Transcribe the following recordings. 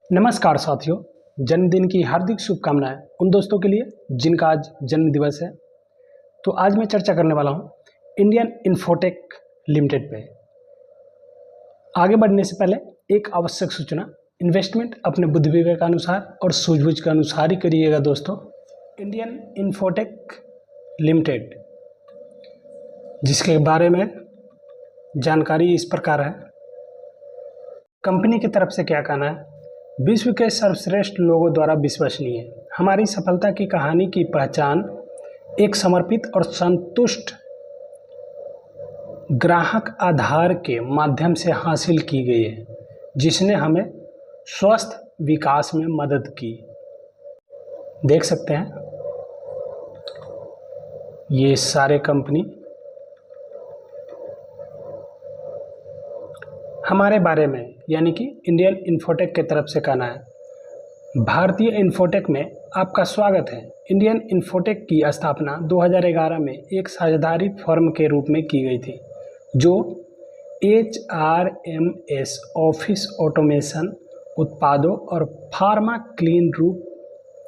नमस्कार साथियों, जन्मदिन की हार्दिक शुभकामनाएं उन दोस्तों के लिए जिनका आज जन्म दिवस है। तो आज मैं चर्चा करने वाला हूं इंडियन इन्फोटेक लिमिटेड पे। आगे बढ़ने से पहले एक आवश्यक सूचना, इन्वेस्टमेंट अपने बुद्धि विवेक के अनुसार और सूझबूझ के अनुसार ही करिएगा दोस्तों। इंडियन इन्फोटेक लिमिटेड, जिसके बारे में जानकारी इस प्रकार है। कंपनी की तरफ से क्या कहना है? विश्व के सर्वश्रेष्ठ लोगों द्वारा विश्वसनीय हमारी सफलता की कहानी की पहचान एक समर्पित और संतुष्ट ग्राहक आधार के माध्यम से हासिल की गई है, जिसने हमें स्वस्थ विकास में मदद की। देख सकते हैं ये सारे कंपनी हमारे बारे में, यानी कि इंडियन इन्फोटेक की तरफ से कहना है। भारतीय इन्फोटेक में आपका स्वागत है। इंडियन इन्फोटेक की स्थापना 2011 में एक साझेदारी फर्म के रूप में की गई थी, जो HRMS ऑफिस ऑटोमेशन उत्पादों और फार्मा क्लीन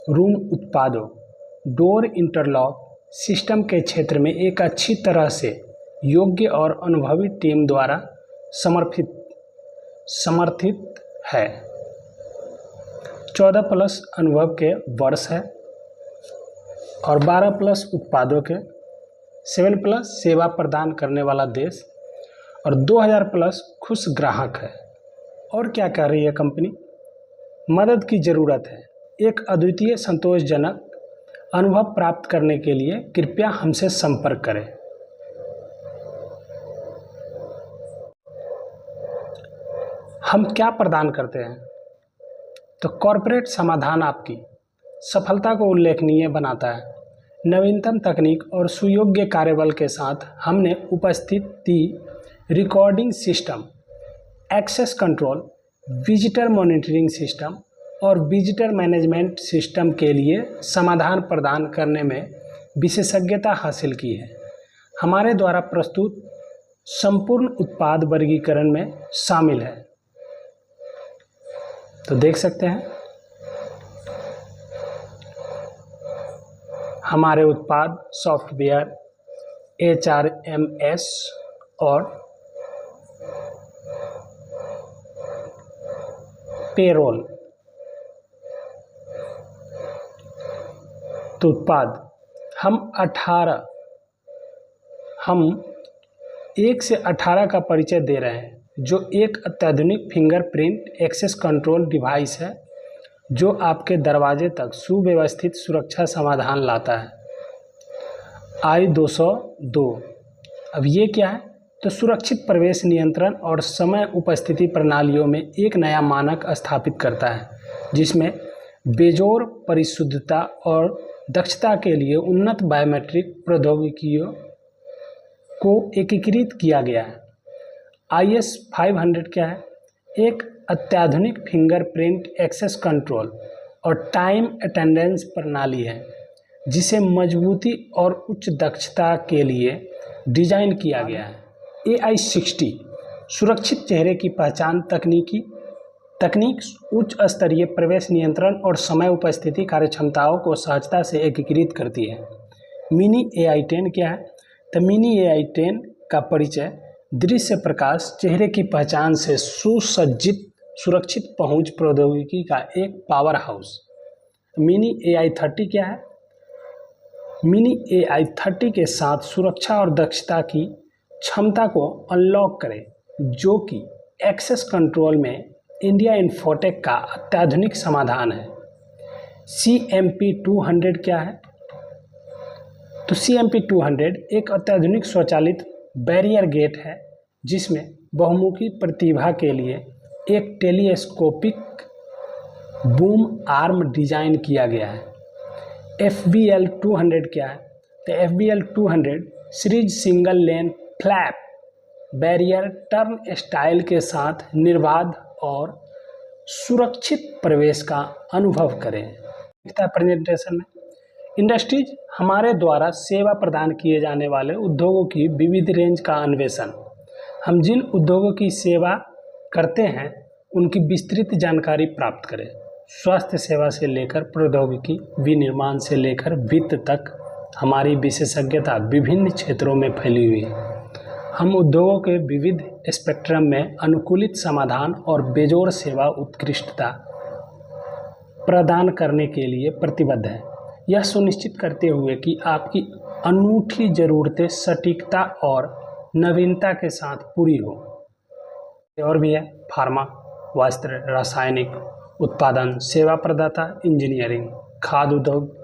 रूम उत्पादों, डोर इंटरलॉक सिस्टम के क्षेत्र में एक अच्छी तरह से योग्य और अनुभवी टीम द्वारा समर्थित है। 14+ अनुभव के वर्ष है और 12+ उत्पादों के, 7+ सेवा प्रदान करने वाला देश और 2000+ खुश ग्राहक है। और क्या कह रही है कंपनी? मदद की ज़रूरत है। एक अद्वितीय संतोषजनक अनुभव प्राप्त करने के लिए कृपया हमसे संपर्क करें। हम क्या प्रदान करते हैं? तो कॉर्पोरेट समाधान आपकी सफलता को उल्लेखनीय बनाता है। नवीनतम तकनीक और सुयोग्य कार्यबल के साथ हमने उपस्थिति recording system, access control, visitor monitoring system और विजिटर मैनेजमेंट सिस्टम के लिए समाधान प्रदान करने में विशेषज्ञता हासिल की है। हमारे द्वारा प्रस्तुत संपूर्ण उत्पाद वर्गीकरण में शामिल है। तो देख सकते हैं हमारे उत्पाद सॉफ्टवेयर, HRMS और पेरोल। तो उत्पाद हम 1 से 18 का परिचय दे रहे हैं, जो एक अत्याधुनिक फिंगरप्रिंट एक्सेस कंट्रोल डिवाइस है, जो आपके दरवाजे तक सुव्यवस्थित सुरक्षा समाधान लाता है। I202। अब ये क्या है? तो सुरक्षित प्रवेश नियंत्रण और समय उपस्थिति प्रणालियों में एक नया मानक स्थापित करता है, जिसमें बेजोड़ परिशुद्धता और दक्षता के लिए उन्नत बायोमेट्रिक प्रौद्योगिकियों को एकीकृत किया गया है। IS-500 क्या है? एक अत्याधुनिक फिंगरप्रिंट एक्सेस कंट्रोल और टाइम अटेंडेंस प्रणाली है, जिसे मजबूती और उच्च दक्षता के लिए डिज़ाइन किया गया है। AI-60 सुरक्षित चेहरे की पहचान तकनीक उच्च स्तरीय प्रवेश नियंत्रण और समय उपस्थिति कार्यक्षमताओं को सहजता से एकीकृत करती है। मिनी AI-10 क्या है? तो मिनी AI-10 का परिचय दृश्य प्रकाश चेहरे की पहचान से सुसज्जित सुरक्षित पहुंच प्रौद्योगिकी का एक पावर हाउस। मिनी AI-30 क्या है? मिनी AI-30 के साथ सुरक्षा और दक्षता की क्षमता को अनलॉक करें, जो कि एक्सेस कंट्रोल में इंडिया इन्फोटेक का अत्याधुनिक समाधान है। CMP-200 क्या है? तो CMP-200 एक अत्याधुनिक स्वचालित बैरियर गेट है, जिसमें बहुमुखी प्रतिभा के लिए एक टेलीस्कोपिक बूम आर्म डिजाइन किया गया है। FBL-200 क्या है? तो FBL-200 series single lane flap barrier turn style के साथ निर्बाध और सुरक्षित प्रवेश का अनुभव करें। प्रेजेंटेशन में इंडस्ट्रीज हमारे द्वारा सेवा प्रदान किए जाने वाले उद्योगों की विविध रेंज का अन्वेषण। हम जिन उद्योगों की सेवा करते हैं उनकी विस्तृत जानकारी प्राप्त करें। स्वास्थ्य सेवा से लेकर प्रौद्योगिकी, विनिर्माण से लेकर वित्त तक हमारी विशेषज्ञता विभिन्न क्षेत्रों में फैली हुई है। हम उद्योगों के विविध स्पेक्ट्रम में अनुकूलित समाधान और बेजोड़ सेवा उत्कृष्टता प्रदान करने के लिए प्रतिबद्ध हैं, यह सुनिश्चित करते हुए कि आपकी अनूठी ज़रूरतें सटीकता और नवीनता के साथ पूरी हो। और भी है फार्मा, वस्त्र, रासायनिक उत्पादन, सेवा प्रदाता, इंजीनियरिंग, खाद्य उद्योग।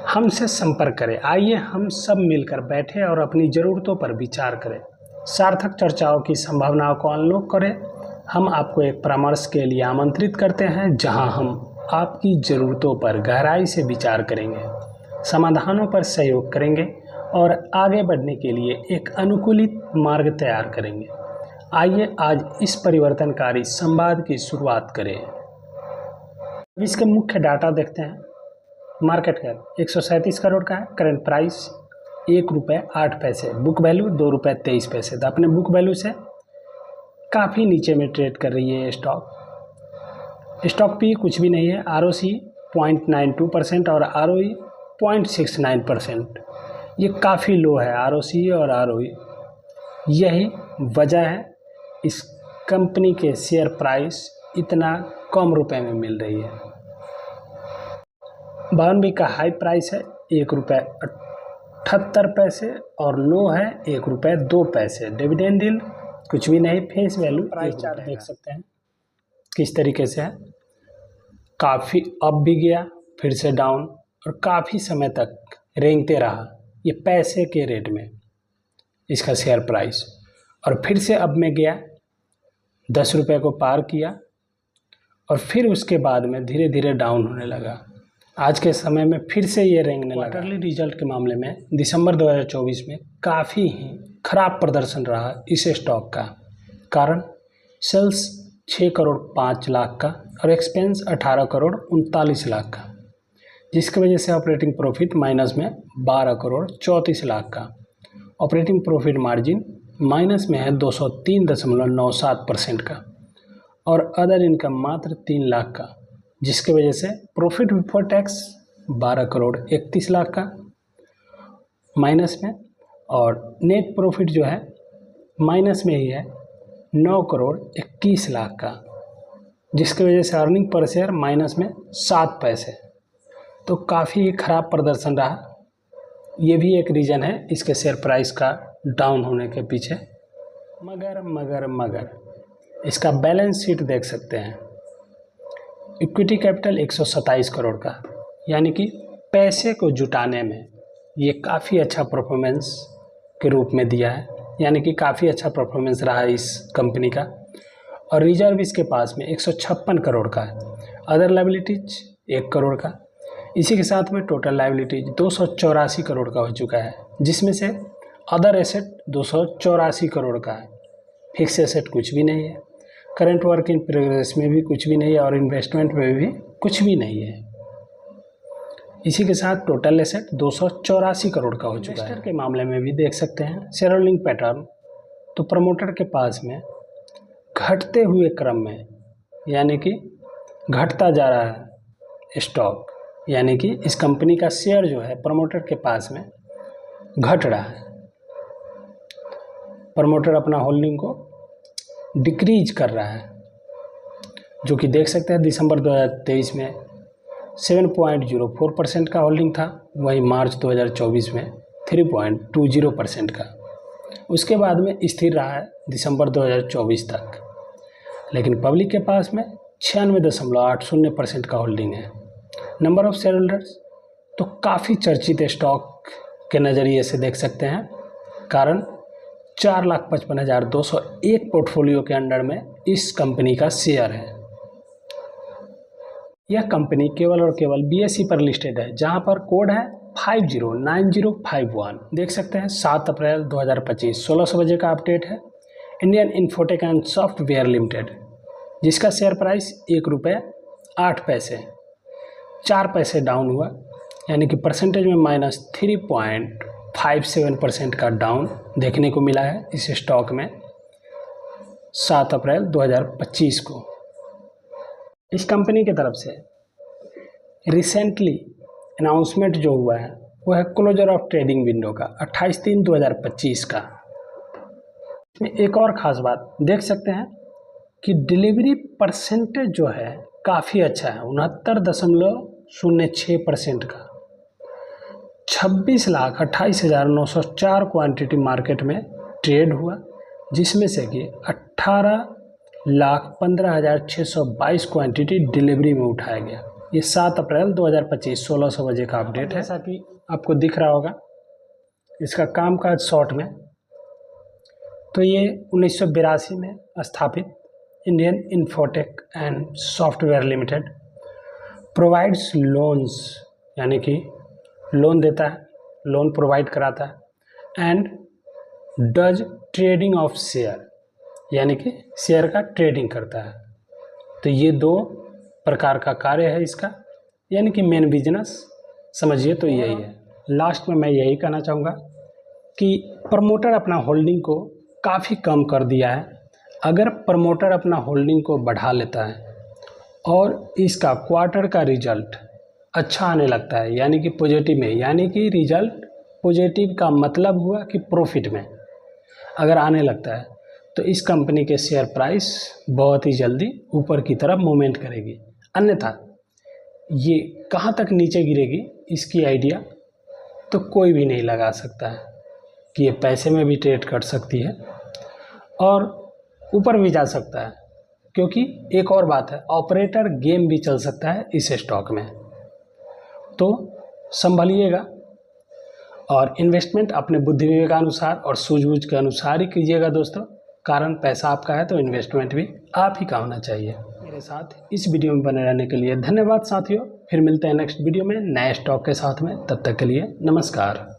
हमसे संपर्क करें। आइए हम सब मिलकर बैठे और अपनी ज़रूरतों पर विचार करें, सार्थक चर्चाओं की संभावनाओं को अनलॉक करें। हम आपको एक परामर्श के लिए आमंत्रित करते हैं, जहां हम आपकी ज़रूरतों पर गहराई से विचार करेंगे, समाधानों पर सहयोग करेंगे और आगे बढ़ने के लिए एक अनुकूलित मार्ग तैयार करेंगे। आइए आज इस परिवर्तनकारी संवाद की शुरुआत करें। इसके मुख्य डाटा देखते हैं। मार्केट कैप 137 करोड़ का है। Current price ₹1.08, book value ₹2.23। तो अपने बुक वैल्यू से काफ़ी नीचे में ट्रेड कर रही है स्टॉक पी कुछ भी नहीं है। ROC 0.92% और ROE 0.69%। ये काफ़ी लो है ROC और ROE। यही वजह है इस कंपनी के शेयर प्राइस इतना कम रुपए में मिल रही है। 52 का हाई प्राइस है ₹1.78 और लो है ₹1.02। डिविडेंड डील कुछ भी नहीं। फेस वैल्यू प्राइस चार्ट देख सकते हैं किस तरीके से है। काफ़ी अप भी गया, फिर से डाउन, और काफ़ी समय तक रेंगते रहा ये पैसे के रेट में इसका शेयर प्राइस, और फिर से अब में गया, ₹10 को पार किया और फिर उसके बाद में धीरे धीरे डाउन होने लगा। आज के समय में फिर से ये रेंगने लगा। क्वार्टरली रिजल्ट के मामले में दिसंबर 2024 में काफ़ी ही खराब प्रदर्शन रहा इस स्टॉक का। कारण सेल्स 6 करोड़ 5 लाख का और एक्सपेंस 18 करोड़ 39 लाख का, जिसकी वजह से ऑपरेटिंग प्रॉफिट माइनस में 12 करोड़ 34 लाख का। ऑपरेटिंग प्रॉफिट मार्जिन माइनस में है 203.97% का, और अदर इनकम मात्र 3 लाख का, जिसकी वजह से profit before tax 12 crore 31 lakh का माइनस में, और नेट प्रॉफिट जो है माइनस में ही है 9 करोड़ 21 लाख का, जिसकी वजह से अर्निंग पर शेयर माइनस में 7 पैसे। तो काफ़ी ख़राब प्रदर्शन रहा। ये भी एक रीज़न है इसके शेयर प्राइस का डाउन होने के पीछे। मगर इसका बैलेंस शीट देख सकते हैं। इक्विटी कैपिटल 127 करोड़ का, यानी कि पैसे को जुटाने में ये काफ़ी अच्छा परफॉर्मेंस के रूप में दिया है, यानी कि काफ़ी अच्छा परफॉर्मेंस रहा है इस कंपनी का। और रिजर्व इसके पास में 156 करोड़ का है। अदर लायबिलिटीज 1 करोड़ का। इसी के साथ में टोटल लायबिलिटीज 284 करोड़ का हो चुका है, जिसमें से अदर एसेट 284 करोड़ का है। फिक्स एसेट कुछ भी नहीं है। करंट वर्क इन प्रोग्रेस में भी कुछ भी नहीं है, और इन्वेस्टमेंट में भी कुछ भी नहीं है। इसी के साथ टोटल एसेट 284 करोड़ का हो चुका है। इन्वेस्टर के मामले में भी देख सकते हैं शेयर होल्डिंग पैटर्न। तो प्रमोटर के पास में घटते हुए क्रम में, यानी कि घटता जा रहा है स्टॉक, यानी कि इस कंपनी का शेयर जो है प्रमोटर के पास में घट रहा है। प्रमोटर अपना होल्डिंग को डिक्रीज कर रहा है, जो कि देख सकते हैं दिसंबर 2023 में 7.04% का होल्डिंग था, वही मार्च 2024 में 3.20% का। उसके बाद में स्थिर रहा है दिसंबर 2024 तक। लेकिन पब्लिक के पास में 96.80% का होल्डिंग है। नंबर ऑफ शेयर होल्डर्स तो काफ़ी चर्चित स्टॉक के नज़रिए से देख सकते हैं। कारण 4,55,201 पोर्टफोलियो के अंडर में इस कंपनी का शेयर है। यह कंपनी केवल और केवल BSE पर लिस्टेड है, जहां पर कोड है 509051। देख सकते हैं 7 अप्रैल 2025 1600 बजे का अपडेट है। Indian infotech and software limited, जिसका शेयर प्राइस ₹1.08, 4 पैसे डाउन हुआ, यानी कि परसेंटेज में -3.57% का डाउन देखने को मिला है इस स्टॉक में। 7 अप्रैल 2025 को। इस कंपनी की तरफ से रिसेंटली अनाउंसमेंट जो हुआ है वो है क्लोजर ऑफ ट्रेडिंग विंडो का 28/3/2025 का। इसमें एक और ख़ास बात देख सकते हैं कि डिलीवरी परसेंटेज जो है काफ़ी अच्छा है, 69.06% का। 26,28,904 क्वांटिटी मार्केट में ट्रेड हुआ, जिसमें से कि 18,15,622 क्वांटिटी डिलीवरी में उठाया गया। ये 7 अप्रैल 2025 1600 बजे का अपडेट है। जैसा कि आपको दिख रहा होगा इसका कामकाज शॉर्ट में, तो ये 1982 में स्थापित Indian infotech and software limited provides loans, यानी कि लोन देता है, लोन प्रोवाइड कराता है, and does trading of share, यानी कि शेयर का ट्रेडिंग करता है। तो ये 2 प्रकार का कार्य है इसका, यानी कि मेन बिजनेस समझिए तो यही है। लास्ट में मैं यही कहना चाहूँगा कि प्रमोटर अपना होल्डिंग को काफ़ी कम कर दिया है। अगर प्रमोटर अपना होल्डिंग को बढ़ा लेता है और इसका क्वार्टर का रिजल्ट अच्छा आने लगता है, यानी कि पॉजिटिव में, यानी कि रिजल्ट पॉजिटिव का मतलब हुआ कि प्रॉफिट में अगर आने लगता है, तो इस कंपनी के शेयर प्राइस बहुत ही जल्दी ऊपर की तरफ मूवमेंट करेगी। अन्यथा ये कहाँ तक नीचे गिरेगी इसकी आइडिया तो कोई भी नहीं लगा सकता है कि ये पैसे में भी ट्रेड कर सकती है और ऊपर भी जा सकता है, क्योंकि एक और बात है, ऑपरेटर गेम भी चल सकता है इस स्टॉक में। तो संभलिएगा और इन्वेस्टमेंट अपने बुद्धि विवेकानुसार और सूझबूझ के अनुसार ही कीजिएगा दोस्तों, कारण पैसा आपका है तो इन्वेस्टमेंट भी आप ही का होना चाहिए। मेरे साथ इस वीडियो में बने रहने के लिए धन्यवाद साथियों। फिर मिलते हैं नेक्स्ट वीडियो में नए स्टॉक के साथ में, तब तक के लिए नमस्कार।